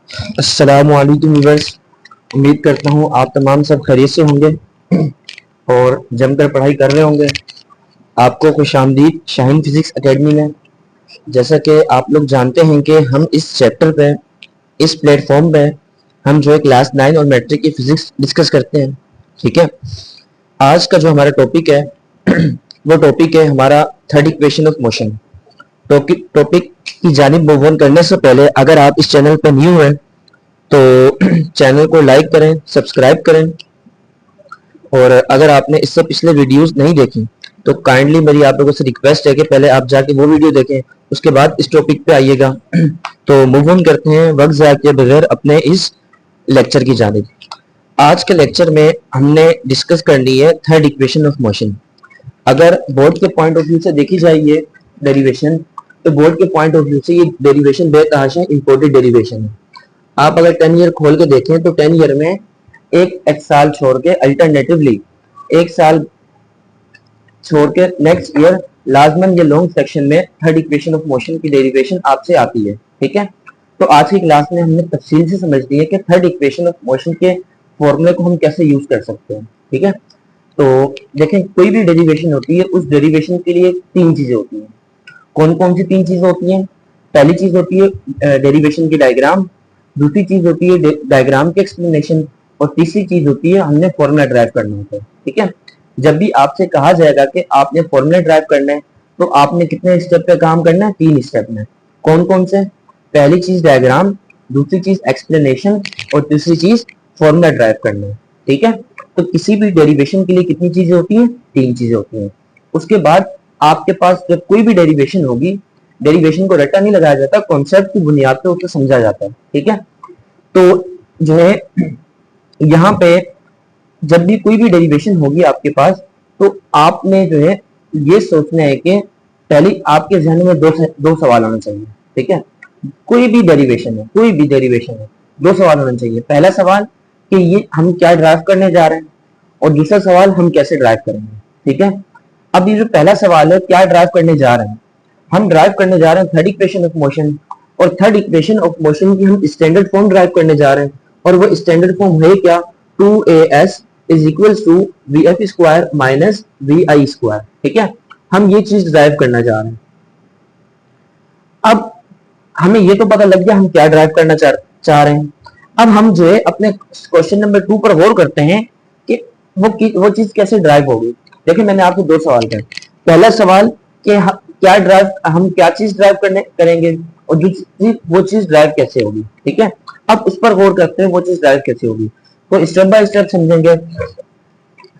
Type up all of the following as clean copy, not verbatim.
अस्सलामुअलैकुम व्यूअर्स। उम्मीद करता हूँ आप तमाम सब खैरियत से होंगे और जमकर पढ़ाई कर रहे होंगे। आपको खुशामदीद शाहीन फिजिक्स एकेडमी में। जैसा कि आप लोग जानते हैं कि हम इस चैप्टर पे, इस प्लेटफॉर्म पे हम जो है क्लास 9 और मैट्रिक की फिजिक्स डिस्कस करते हैं। ठीक है, आज का जो हमारा टॉपिक है वो टॉपिक है हमारा third equation of motion. Topic की जानिब मूव ऑन करने से पहले अगर आप इस चैनल पर न्यू हैं तो चैनल को लाइक करें, सब्सक्राइब करें, और अगर आपने इससे पिछले वीडियोस नहीं देखी तो काइंडली मेरी आप लोगों से रिक्वेस्ट है कि पहले आप जाके वो वीडियो देखें, उसके बाद इस टॉपिक पे आइएगा। तो मूव ऑन करते हैं वक्त ज़ाया किए बगैर अपने इस लेक्चर की जानिब। आज के लेक्चर में हमने डिस्कस करनी है थर्ड इक्वेशन ऑफ मोशन। अगर बोर्ड के पॉइंट ऑफ व्यू से देखी जाए ये डेरिवेशन, तो बोर्ड के पॉइंट ऑफ व्यू से ये डेरिवेशन बेतहाशा इंपोर्टेड डेरिवेशन है। आप अगर 10 ईयर खोल के देखें तो 10 ईयर में एक साल छोड़ के अल्टरनेटिवली एक साल छोड़ के नेक्स्ट ईयर लाजमन या लॉन्ग सेक्शन में थर्ड इक्वेशन ऑफ मोशन की डेरिवेशन आपसे आती है। ठीक है, तो आज की क्लास में हमने तफसील से समझ ली है कि थर्ड इक्वेशन ऑफ मोशन के फॉर्मूले को हम कैसे यूज कर सकते हैं। ठीक है, तो देखें कोई भी डेरिवेशन होती है, उस डेरिवेशन के लिए तीन चीजें होती हैं। कौन कौन सी तीन चीजें होती हैं? पहली चीज होती है डेरिवेशन की डायग्राम, दूसरी चीज होती है डायग्राम के एक्सप्लेनेशन, और तीसरी चीज होती है हमने फॉर्मूला ड्राइव करना होता है। ठीक है, जब भी आपसे कहा जाएगा कि आपने फॉर्मूला ड्राइव करना है तो आपने कितने स्टेप पे काम करना है? 3 स्टेप में। कौन कौन से? पहली चीज डायग्राम, दूसरी चीज एक्सप्लेनेशन, और तीसरी चीज फॉर्मूला ड्राइव करना है। ठीक है, तो किसी भी डेरिवेशन के लिए कितनी चीजें होती हैं? 3 चीजें होती हैं। उसके बाद आपके पास जब कोई भी डेरिवेशन होगी, डेरिवेशन को रट्टा नहीं लगाया जाता, कॉन्सेप्ट की बुनियाद पे उसे समझा जाता है। ठीक है, तो जो है यहाँ पे जब भी कोई भी डेरिवेशन होगी आपके पास, तो आपने जो है ये सोचना है कि पहले आपके जहन में दो सवाल आना चाहिए। ठीक है, कोई भी डेरिवेशन है, कोई भी डेरिवेशन है, दो सवाल होना चाहिए। पहला सवाल कि ये हम क्या ड्राइव करने जा रहे हैं, और दूसरा सवाल हम कैसे ड्राइव करेंगे। ठीक है, अब ये जो पहला सवाल है क्या ड्राइव करने जा रहे हैं, हम ड्राइव करने जा रहे हैं थर्ड इक्वेशन ऑफ मोशन, और थर्ड इक्वेशन ऑफ मोशन की हम स्टैंडर्ड फॉर्म ड्राइव करने जा रहे हैं, और वो स्टैंडर्ड फॉर्म है क्या? 2as is equals to vf square minus vi square. ठीक है, हम ये चीज ड्राइव करना जा रहे हैं। अब हमें ये तो पता लग गया हम क्या ड्राइव करना चाह रहे हैं। अब हम जो है अपने क्वेश्चन नंबर 2 पर गौर करते हैं कि वो चीज कैसे ड्राइव होगी। देखिए मैंने आपको दो सवाल किए। पहला सवाल कि हम क्या चीज ड्राइव करेंगे, और दूसरी वो चीज ड्राइव कैसे होगी। ठीक है, अब उस पर गौर करते हैं वो चीज ड्राइव कैसे होगी। तो स्टेप बाय स्टेप समझेंगे।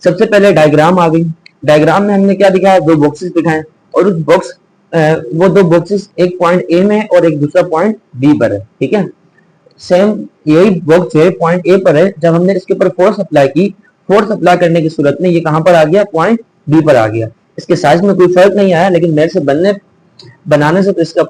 सबसे पहले डायग्राम आ गई। डायग्राम में हमने क्या दिखाया? दो बॉक्सेस दिखाए, और उस बॉक्स वो दो बॉक्सेस एक पॉइंट ए में है और एक दूसरा पॉइंट बी पर है। ठीक है, सेम यही बॉक्स जो है पॉइंट ए पर है। जब हमने इसके ऊपर फोर्स अप्लाई की, फोर्स अप्लाई करने की सूरत में ये कहां पर आ गया? पॉइंट बी पर आ गया। इसके साइज में कोई फर्क नहीं आया, लेकिन मेरे से बनाने से तो इसका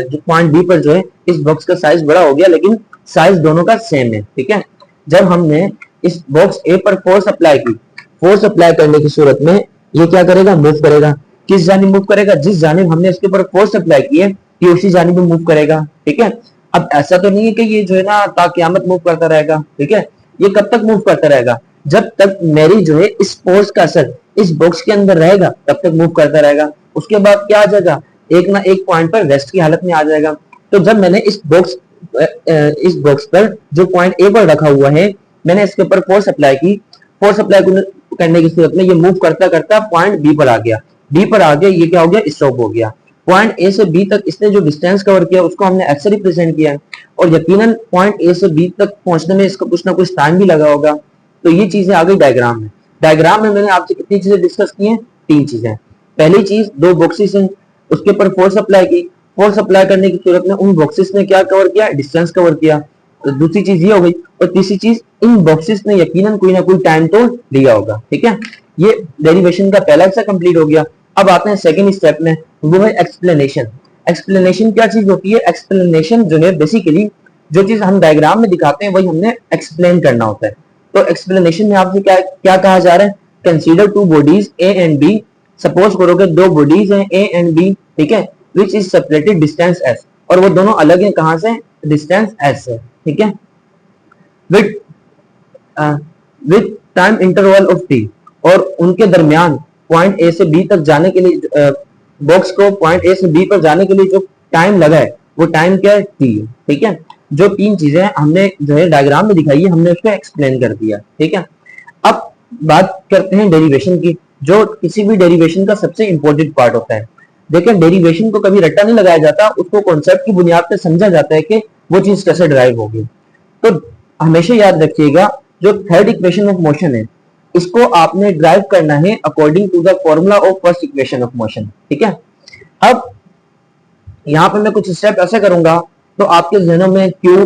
जो पॉइंट बी पर जो है इस बॉक्स का साइज बड़ा हो गया, लेकिन साइज दोनों का सेम है। ठीक है, जब हमने इस बॉक्स ए पर फोर्स अप्लाई की, फोर्स अप्लाई करने की सूरत में ये क्या करेगा? मूव करेगा। किस जानिब मूव करेगा? जिस जानिब हमने इसके ऊपर फोर्स अप्लाई की है ये उसी जानिब में मूव करेगा। ठीक है, अब ऐसा तो नहीं है कि ये जो है ना ता क़यामत मूव करता रहेगा। ठीक है, ये कब तक मूव करता रहेगा? जब तक मेरी जो है इस फोर्स का असर इस बॉक्स के अंदर रहेगा तब तक मूव करता रहेगा। उसके बाद क्या आ जाएगा? एक ना एक पॉइंट पर रेस्ट की हालत में आ जाएगा। तो जब मैंने इस बॉक्स पर जो पॉइंट ए पर रखा हुआ है, मैंने इसके ऊपर फोर्स अप्लाई की, फोर्स अप्लाई करने की सूरत में ये मूव करता करता पॉइंट बी पर आ गया। बी पर आ गया, ये क्या हो गया? स्टॉप हो गया। पॉइंट ए से बी तक इसने जो डिस्टेंस कवर किया उसको हमने एक्स से रिप्रेजेंट किया, और यकीनन पॉइंट ए से बी तक पहुंचने में इसका कुछ ना कुछ टाइम भी लगा होगा। तो ये चीजें आ गई डायग्राम में। डायग्राम में मैंने आपसे कितनी चीजें डिस्कस की हैं? 3 चीजें। पहली चीज दो बॉक्सेस हैं, उसके ऊपर फोर्स अप्लाई की, फोर्स अप्लाई करने की सूरत में उन बॉक्सेस ने क्या कवर किया? डिस्टेंस कवर किया। तो दूसरी चीज ये हो गई, और तीसरी चीज इन बॉक्सेस ने यकीनन कोई ना कोई टाइम तो लिया होगा। ठीक है, ये डेरिवेशन का पहला हिस्सा कंप्लीट हो गया। अब आते हैं सेकंड स्टेप में, वो है एक्सप्लेनेशन। एक्सप्लेनेशन क्या चीज होती है? एक्सप्लेनेशन जो है बेसिकली जो चीज हम डायग्राम में दिखाते हैं वही हमने एक्सप्लेन करना होता है। तो एक्सप्लेनेशन में आपसे क्या क्या कहा जा रहा है? Consider two bodies A and B. Suppose करो कि दो बॉडीज हैं ए एंड बी, ठीक है, which is separated distance S, और वो दोनों अलग हैं कहां से? डिस्टेंस एस है, ठीक है, with with time interval of T, और उनके दरमियान पॉइंट ए से बी तक जाने के लिए बॉक्स को पॉइंट ए से बी पर जाने के लिए जो टाइम लगा है वो टाइम क्या है, टी है, ठीक है। जो तीन चीजें हमने जो है डायग्राम में दिखाई है हमने उसको एक्सप्लेन कर दिया, ठीक है। अब बात करते हैं डेरिवेशन की, जो किसी भी डेरिवेशन का सबसे इंपॉर्टेंट पार्ट होता है। देखिए डेरिवेशन को कभी रट्टा नहीं लगाया जाता, उसको कॉन्सेप्ट की बुनियाद पर समझा जाता है कि वो चीज कैसे ड्राइव होगी। तो हमेशा याद रखिएगा जो थर्ड इक्वेशन ऑफ मोशन है इसको आपने ड्राइव करना है according to the formula of first equation of motion, ठीक है। अब यहाँ पे मैं कुछ स्टेप ऐसा करूंगा तो आपके जहनों में क्यों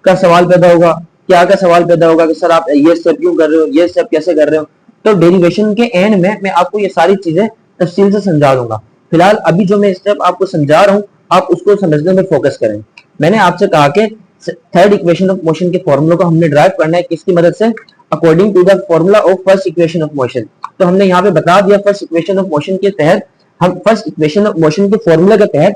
का सवाल पैदा होगा, क्या का सवाल पैदा होगा कि सर आप ये स्टेप क्यों कर रहे हो, ये स्टेप कैसे कर रहे हो। तो डेरिवेशन के एंड में मैं आपको ये सारी चीजें तफसील से समझा दूंगा। फिलहाल अभी जो मैं स्टेप आपको समझा रहा हूँ आप उसको समझने में फोकस करें। मैंने आपसे कहा कि थर्ड इक्वेशन ऑफ मोशन के फॉर्मूले को हमने ड्राइव करना है किसकी मदद से, according to the formula of first equation of motion. तो हमने यहाँ पे बता दिया फर्स्ट इक्वेशन ऑफ मोशन के तहत, हम फर्स्ट इक्वेशन ऑफ मोशन के फॉर्मूले के तहत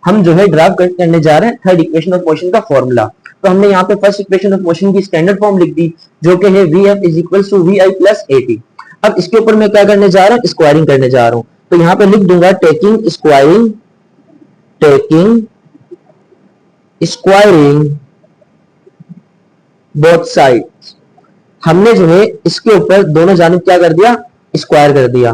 हम जो है ड्राइव करने जा रहे हैं थर्ड इक्वेशन ऑफ मोशन का फॉर्मूला। तो हमने यहाँ पे फर्स्ट इक्वेशन ऑफ मोशन की स्टैंडर्ड फॉर्म लिख दी जो कि है Vf is equal to Vi plus AT। अब इसके ऊपर मैं क्या करने जा रहा हूँ, स्क्वायरिंग करने जा रहा हूँ। तो यहाँ पे लिख दूंगा टेकिंग स्क्वायरिंग बोथ साइड्स। हमने जो है इसके ऊपर दोनों जानिब क्या कर दिया, स्क्वायर कर दिया।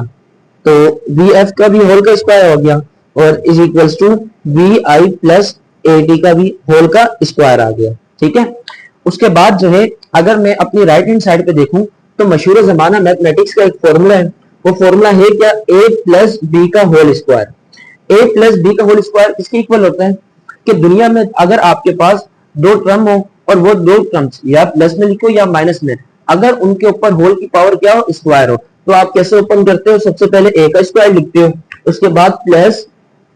तो Vf का भी होल का स्क्वायर हो गया और is equal to Vi plus AT का भी होल का स्क्वायर आ गया, ठीक है। उसके बाद जो है अगर मैं अपनी राइट हैंड साइड पे देखूं तो मशहूर जमाना मैथमेटिक्स का एक फॉर्मूला है, वो फॉर्मूला है क्या, A प्लस बी का whole square. A plus B का होल स्क्वायर किसके इक्वल होता है कि दुनिया में अगर आपके पास दो टर्म हो और वो दो टर्म्स या प्लस में लिखो या माइनस में, अगर उनके ऊपर होल की पावर क्या हो, स्क्वायर हो, तो आप कैसे ओपन करते हो, सबसे पहले A का स्क्वायर लिखते हो, उसके बाद प्लस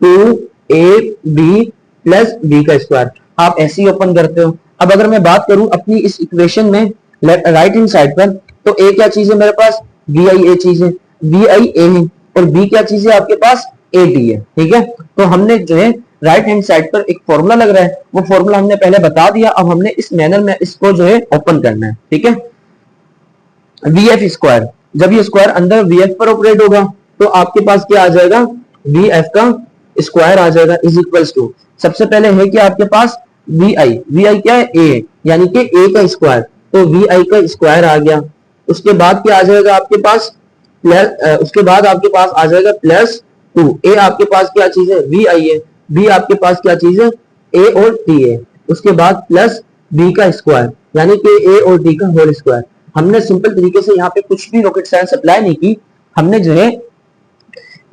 2AB प्लस बी का स्क्वायर, आप ऐसे ही ओपन करते हो। अब अगर मैं बात करूं अपनी इस इक्वेशन में राइट हैंड साइड पर, तो ए क्या चीज है मेरे पास, Vi चीज है, Vi A है, और बी क्या चीज है आपके पास, AT है, ठीक है। तो हमने जो है राइट हैंड साइड पर एक फॉर्मूला लग रहा है, वो फॉर्मूला हमने पहले बता दिया, अब हमने इस मैनर में इसको जो है ओपन करना है, ठीक है। Vf स्क्वायर, जब ये स्क्वायर अंदर Vf पर ऑपरेट होगा तो आपके पास क्या आ जाएगा, Vf का स्क्वायर आ जाएगा इज इक्वल्स टू, सबसे पहले है कि आपके पास Vi क्या है, A, यानी कि A का स्क्वायर, तो Vi का स्क्वायर आ गया। उसके बाद क्या आ जाएगा आपके पास प्लस, उसके बाद आपके पास आ जाएगा प्लस 2, A आपके पास क्या चीज है, Vi है, B आपके पास क्या चीज है, A और T है, उसके बाद प्लस B का स्क्वायर यानी कि A और T का होल स्क्वायर। हमने सिंपल तरीके से यहाँ पे कुछ भी रॉकेट साइंस अप्लाई नहीं की, हमने जो है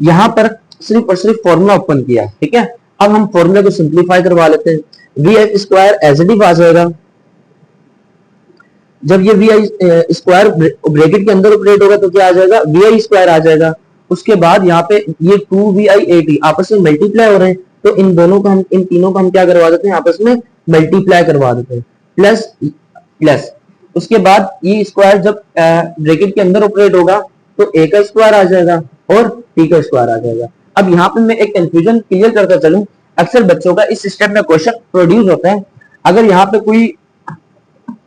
यहाँ पर सिर्फ और सिर्फ फॉर्मूला ओपन किया, ठीक है। अब हम फॉर्मूले को सिंप्लीफाई करवा लेते हैं, Vf square as it is आ जाएगा, जब ये Vi स्क्वायर ब्रैकेट के अंदर ऑपरेट होगा तो क्या आ जाएगा, Vi स्क्वायर आ जाएगा। उसके बाद यहाँ पे ये 2Vi AT आपस में मल्टीप्लाई हो रहे हैं, तो इन दोनों को हम, इन तीनों को हम क्या करवा देते हैं, आपस में मल्टीप्लाई करवा देते हैं, प्लस प्लस। उसके बाद ये स्क्वायर जब ब्रैकेट के अंदर ऑपरेट होगा तो A का स्क्वायर आ जाएगा और T का स्क्वायर आ जाएगा। अब यहाँ पे मैं एक कंफ्यूजन क्लियर करता चलूं, अक्सर बच्चों का इस सिस्टम में क्वेश्चन प्रोड्यूस होता है। अगर यहाँ पे कोई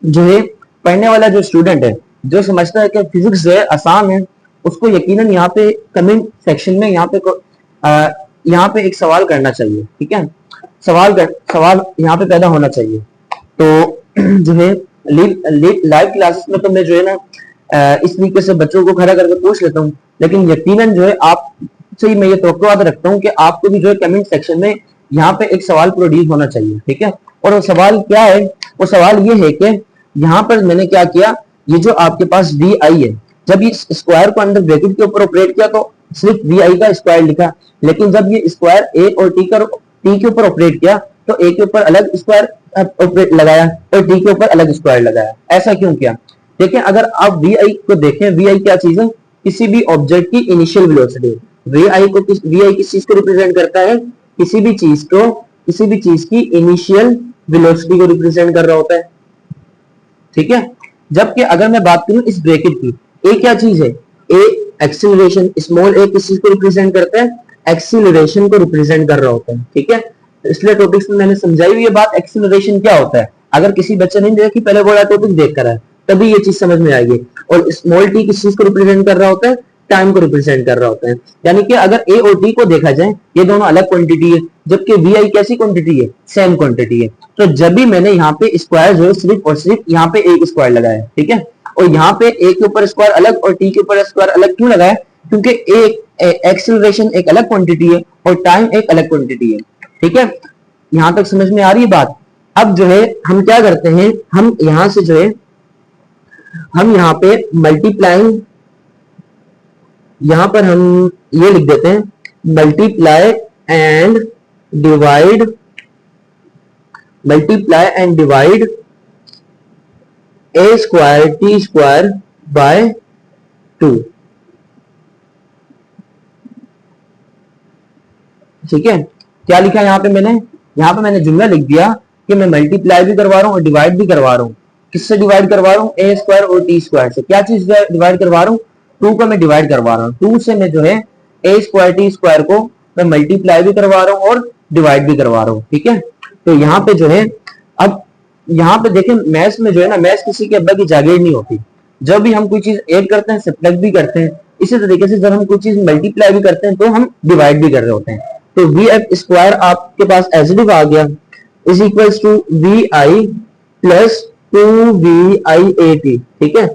जो है पढ़ने वाला जो स्टूडेंट है जो समझता है कि फिजिक्स जो है आसान है, उसको यकीनन यहाँ पे कमेंट सेक्शन में यहाँ पे एक सवाल करना चाहिए, ठीक है। सवाल यहाँ पे पैदा होना चाहिए। तो जो है लाइव क्लासेस में तो मैं जो है ना इस तरीके से बच्चों को खड़ा करके पूछ लेता हूँ, लेकिन यकीनन जो है आप से मैं ये तवक्को रखता हूँ कि आपको भी जो है कमेंट सेक्शन में यहाँ पे एक सवाल प्रोड्यूस होना चाहिए, ठीक है। और वो सवाल क्या है, वो सवाल ये है कि यहाँ पर मैंने क्या किया, ये जो आपके पास Vi है, जब इस स्क्वायर को अंदर ब्रैकेट के ऊपर ऑपरेट किया तो सिर्फ Vi का स्क्वायर लिखा, लेकिन जब ये स्क्वायर A और T के ऊपर ऑपरेट किया तो A के ऊपर अलग स्क्वायर लगाया और T के ऊपर अलग स्क्वायर लगाया। ऐसा क्यों किया, देखिए अगर आप Vi को देखें, Vi क्या चीज है, किसी भी ऑब्जेक्ट की इनिशियल वेलोसिटी। Vi किस चीज को रिप्रेजेंट करता है, किसी भी चीज की इनिशियल वेलोसिटी को रिप्रेजेंट कर रहा होता है, ठीक है। जबकि अगर मैं बात करूं इस ब्रैकेट की, A क्या चीज है, A एक्सीलरेशन, स्मॉल a किस चीज को रिप्रेजेंट करता है, एक्सीलरेशन को रिप्रेजेंट कर रहा होता है, ठीक है। इसलिए टॉपिक्स में मैंने समझाई हुई ये बात, एक्सीलरेशन क्या होता है। अगर किसी बच्चे ने देखी पहले बोला टॉपिक देख कर है, तभी ये चीज समझ में आएगी। और स्मॉल टी किस चीज को रिप्रेजेंट कर रहा होता है, टाइम को रिप्रेजेंट कर रहा होता है। यानी कि अगर ए और टी को देखा जाए, ये दोनों अलग क्वांटिटी है, जबकि वी आई कैसी क्वांटिटी है, सेम क्वांटिटी है। तो जब भी मैंने यहाँ पे स्क्वायर जो है सिर्फ और सिर्फ यहाँ पे एक स्क्वायर लगाया, ठीक है, और यहाँ पे ए के ऊपर स्क्वायर अलग और टी के ऊपर स्क्वायर अलग क्यों लगाया, क्योंकि एक एक्सेलरेशन एक अलग क्वांटिटी है और टाइम एक अलग क्वांटिटी है, ठीक है। यहां तक समझ में आ रही है बात। अब जो है हम क्या करते हैं, हम यहां से जो है हम यहाँ पे मल्टीप्लाइंग, यहां पर हम ये लिख देते हैं multiply and divide, multiply and divide A square T square by 2, ठीक है। क्या लिखा यहाँ पे मैंने, यहाँ पे मैंने जुमला लिख दिया कि मैं मल्टीप्लाई भी करवा रहा हूँ और डिवाइड भी करवा रहा हूँ। किससे डिवाइड करवा रहा हूँ, ए स्क्वायर और टी स्क्वायर से। क्या चीज डिवाइड करवा रहा हूँ, 2 को मैं डिवाइड करवा रहा हूँ। 2 से मैं जो है ए स्क्वायर टी स्क्वायर को मैं मल्टीप्लाई भी करवा रहा हूँ और डिवाइड भी करवा रहा हूँ, ठीक है। तो यहाँ पे जो है, अब यहाँ पे देखें मैथ्स में जो है ना, मैथ्स किसी के अब्बा की जागीर नहीं होती। जब भी हम कोई चीज ऐड करते हैं सब्ट्रैक्ट भी करते हैं, इसी तरीके से जब हम कोई चीज मल्टीप्लाई भी करते हैं तो हम डिवाइड भी कर रहे होते हैं। तो वी एफ स्क्वायर आपके पास एज इट इज आ गया, is equals to V I plus 2VIAT, ठीक है,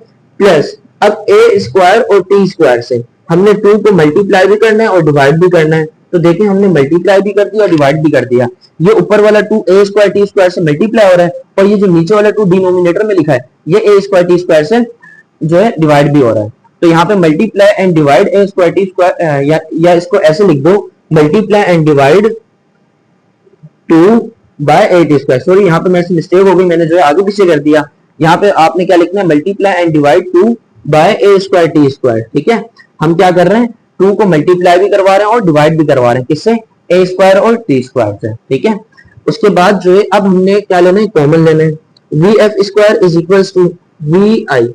प्लस अब ए स्क्वायर और टी स्क्वायर से हमने 2 को मल्टीप्लाई भी करना है और डिवाइड भी करना है। तो देखिए हमने मल्टीप्लाई भी कर दिया और डिवाइड भी कर दिया। ये ऊपर वाला 2 ए स्क्वायर टी स्क्वायर से मल्टीप्लाई हो रहा है और ये जो नीचे वाला 2 डिनोमिनेटर में लिखा है ये ए स्क्वायर टी स्क्वायर से जो है डिवाइड भी हो रहा है। तो यहाँ पे multiply and divide A square T square, या इसको ऐसे लिख दो multiply and divide 2 by 8 square. Sorry यहाँ पे मेरे से मिस्टेक हो गई, मैंने जो है आगे पीछे कर दिया। यहाँ पे आपने क्या लिखना है, multiply and divide 2 by A square T square, ठीक है। हम क्या कर रहे हैं, 2 को मल्टीप्लाई भी करवा रहे हैं और डिवाइड भी करवा रहे हैं, किससे, ए स्क्वायर और टी स्क्वायर से, ठीक है। उसके बाद जो है अब हमने क्या लेना है, कॉमन लेना है। V F square is equal to V I.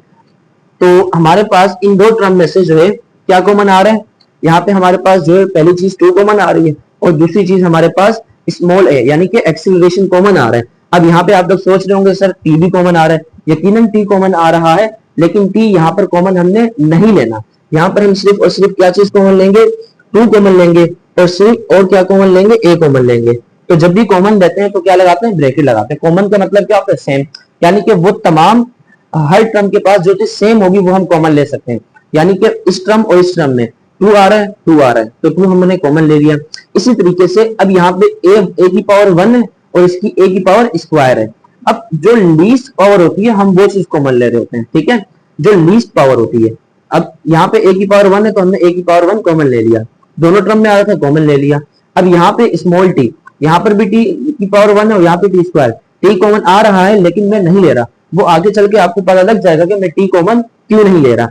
तो हमारे पास इन दो टर्म में से जो है क्या कॉमन आ रहा है, यहाँ पे हमारे पास जो है पहली चीज 2 कॉमन आ रही है और दूसरी चीज हमारे पास स्मॉल ए यानी कि एक्सीलरेशन कॉमन आ रहा है। अब यहाँ पे आप लोग सोच रहे होंगे सर टी भी कॉमन आ रहा है, यकीनन टी कॉमन आ रहा है, लेकिन टी यहाँ पर कॉमन हमने नहीं लेना। यहाँ पर हम सिर्फ और सिर्फ क्या चीज कॉमन लेंगे, 2 कॉमन लेंगे और सिर्फ और क्या कॉमन लेंगे, ए कॉमन लेंगे। तो जब भी कॉमन लेते हैं तो क्या लगाते हैं, ब्रैकेट लगाते हैं। कॉमन का मतलब क्या होता है, सेम, यानी कि वो तमाम हर टर्म के पास जो चीज सेम होगी वो हम कॉमन ले सकते हैं। यानी कि इस टर्म और इस टर्म में 2 आ रहा है, 2 आ रहा है, तो 2 हमने कॉमन ले लिया। इसी तरीके से अब यहाँ पे ए की पावर 1 है और इसकी ए की पावर स्क्वायर है। अब जो लीस्ट पावर होती है हम वो चीज कॉमन ले रहे होते हैं, ठीक है, जो लीस्ट पावर होती है। अब यहाँ पे ए की पावर 1 है तो हमने ए की पावर 1 कॉमन ले लिया, दोनों टर्म में आ रहा था कॉमन ले लिया। अब यहाँ पे स्मॉल टी, यहाँ पर भी टी की पावर 1 है और यहाँ पे टी स्क्वायर, टी कॉमन आ रहा है लेकिन मैं नहीं ले रहा। वो आगे चल के आपको पता लग जाएगा कि मैं टी कॉमन क्यों नहीं ले रहा।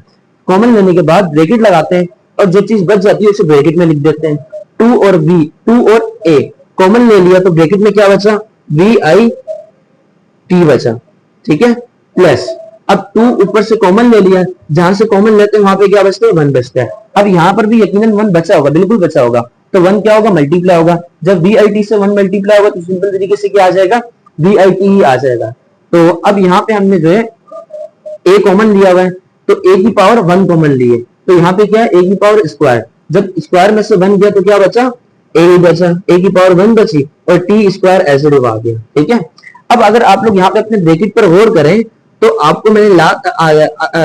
कॉमन लेने के बाद ब्रैकेट लगाते हैं और जो चीज बच जाती है उसे ब्रैकेट में लिख देते हैं। 2 और v, 2 और a कॉमन ले लिया तो ब्रैकेट में क्या बचा, वी आई टी बचा, ठीक है, प्लस अब 2 ऊपर से कॉमन ले लिया, जहां से कॉमन लेते हैं वहां पे क्या बचता है, 1 बचता है। अब यहाँ पर भी यकीनन 1 बचा होगा, बिल्कुल बचा होगा, तो 1 क्या होगा, मल्टीप्लाई होगा। जब वी आई टी से 1 मल्टीप्लाई होगा तो सिंपल तरीके से क्या आ जाएगा, वी आई टी ही आ जाएगा। तो अब यहाँ पे हमने जो है a कॉमन लिया हुआ है तो a की पावर 1 कॉमन ली है, तो यहाँ पे क्या है, a की पावर स्क्वायर, जब स्क्वायर में से 1 गया तो क्या बचा, a ही बचा, a की पावर 1 बची और t स्क्वायर ऐसे आ गया, ठीक है। अब अगर आप लोग यहाँ पे अपने ब्रैकेट पर गौर करें तो आपको मैंने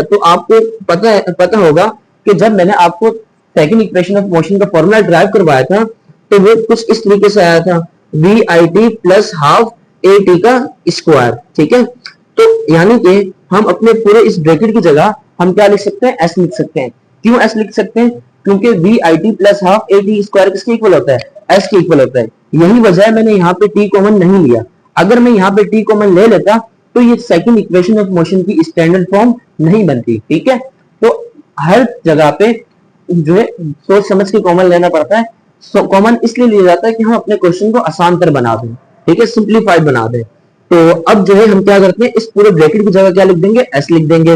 तो आपको पता होगा कि जब मैंने आपको सेकंड इक्वेशन ऑफ मोशन का फॉर्मूला ड्राइव करवाया था तो वो कुछ इस तरीके से आया था, V I T plus half A T का स्क्वायर, ठीक है। तो यानी कि हम अपने पूरे इस ब्रैकेट की जगह हम क्या लिख सकते हैं, एस लिख सकते हैं। क्यों एस लिख सकते हैं, क्योंकि V I T plus half A T square किसके इक्वल होता है, एस के इक्वल होता है। यही वजह है मैंने यहाँ पे टी कॉमन नहीं लिया। अगर मैं यहाँ पे टी कॉमन ले लेता तो ये सेकंड इक्वेशन ऑफ मोशन की स्टैंडर्ड फॉर्म नहीं बनती, ठीक है। तो हर जगह पे जो है सोच समझ के कॉमन लेना पड़ता है। कॉमन इसलिए लिया जाता है कि हम अपने क्वेश्चन को आसान कर बना दें, ठीक है, सिंप्लीफाइड बना दें। तो अब जो है हम क्या करते हैं, इस पूरे ब्रैकेट की जगह क्या लिख देंगे, एस लिख देंगे।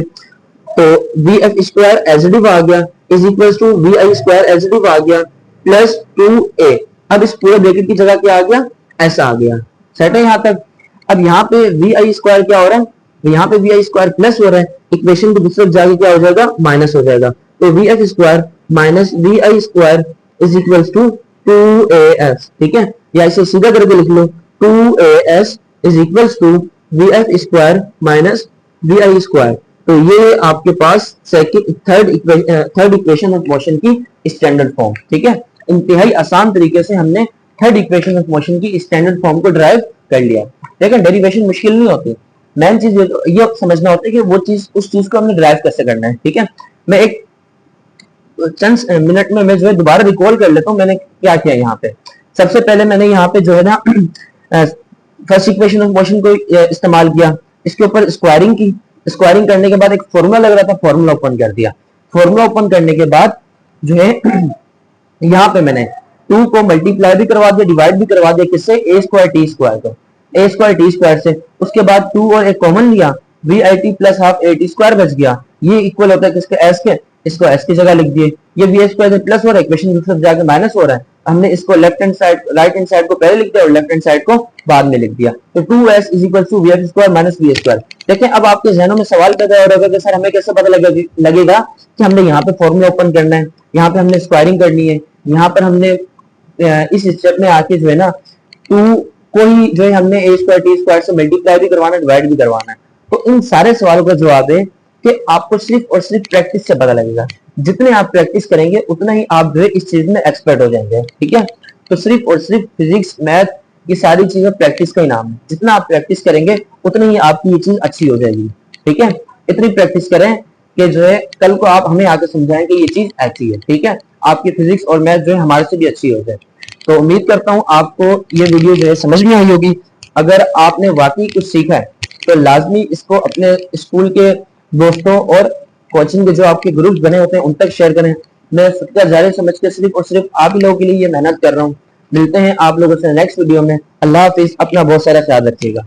तो V F square as it is आ गया is equal to V I square as it is आ गया प्लस 2a। अब इस पूरे ब्रैकेट की जगह क्या आ गया, ऐसा आ गया। सेट है यहाँ तक। अब यहाँ पे वी आई स्क्वायर क्या हो रहा है, यहाँ पे वी आई स्क्वायर प्लस हो रहा है, इक्वेशन की दूसरी जाके क्या हो जाएगा, माइनस हो जाएगा। तो V F square minus V I square is equal to 2as, ठीक है, या इसे सीधा करके लिख लो 2as is equal to V F square minus V I square. तो ये आपके पास थर्ड इक्वेशन ऑफ मोशन की स्टैंडर्ड फॉर्म, ठीक है। इंतहाई आसान तरीके से हमने थर्ड इक्वेशन ऑफ मोशन की स्टैंडर्ड फॉर्म को ड्राइव कर लिया। लेकिन डेरिवेशन मुश्किल नहीं होती, मेन चीज ये समझना होता है कि वो चीज, उस चीज को हमने ड्राइव कैसे करना है, ठीक है। मैं एक चंद मिनट में मैं जो है दोबारा रिकॉल कर लेता हूँ मैंने क्या किया यहाँ पे। सबसे पहले मैंने यहाँ पे जो है ना फर्स्ट इक्वेशन ऑफ मोशन को इस्तेमाल किया, इसके ऊपर स्क्वायरिंग की, स्क्वायरिंग करने के बाद एक फॉर्मूला लग रहा था, फॉर्मूला ओपन कर दिया। फॉर्मूला ओपन करने के बाद जो है यहाँ पे मैंने 2 को मल्टीप्लाई भी करवा दिया, डिवाइड भी करवा दिया, किससे, ए स्क्वायर टी स्क्वायर को, ए स्क्वायर टी स्क्वायर से। उसके बाद 2 और एक कॉमन लिया, V I T plus half A T square बच गया। ये इक्वल होता है किसके, एस के, इसको एस की जगह लिख दिए। ये वी स्क्वायर से प्लस हो रहा है, इक्वेशन की तरफ जाके माइनस हो रहा है, हमने इसको left hand side, right hand side को पहले लिख दिया और लेफ्ट हैंड साइड को बाद में लिख दिया। तो 2s is equal to V F square minus V square. देखें अब आपके जहनों में सवाल पैदा हो रहा होगा कि सर हमें कैसे पता लगेगा कि हमने यहाँ पे फॉर्मूला ओपन करना है, यहाँ पे हमने स्क्वायरिंग करनी है, यहाँ पर हमने इस स्टेप में आके जो है ना 2 को ही जो है हमने ए स्क्वायर टी स्क्वायर से मल्टीप्लाई भी करवाना है, डिवाइड भी करवाना है। तो इन सारे सवालों का जवाब है कि आपको सिर्फ और सिर्फ प्रैक्टिस से पता लगेगा। जितने आप प्रैक्टिस करेंगे उतना ही आप जो है इस चीज में एक्सपर्ट हो जाएंगे, ठीक है। तो सिर्फ और सिर्फ फिजिक्स, मैथ, ये सारी चीजें प्रैक्टिस का ही नाम है। जितना आप प्रैक्टिस करेंगे उतनी ही आपकी ये चीज अच्छी हो जाएगी, ठीक है। इतनी प्रैक्टिस करें कि जो है कल को आप हमें आकर समझाएं कि ये चीज अच्छी है, ठीक है। आपकी फिजिक्स और मैथ जो है हमारे से भी अच्छी हो जाए। तो उम्मीद करता हूँ आपको ये वीडियो जो है समझ में आई होगी। अगर आपने वाकई कुछ सीखा है तो लाजमी इसको अपने स्कूल के दोस्तों और कोचिंग के जो आपके ग्रुप्स बने होते हैं उन तक शेयर करें। मैं सदका जारी समझ के सिर्फ और सिर्फ आप ही लोगों के लिए ये मेहनत कर रहा हूँ। मिलते हैं आप लोगों से नेक्स्ट वीडियो में। अल्लाह हाफिज, अपना बहुत सारा ख्याल रखिएगा।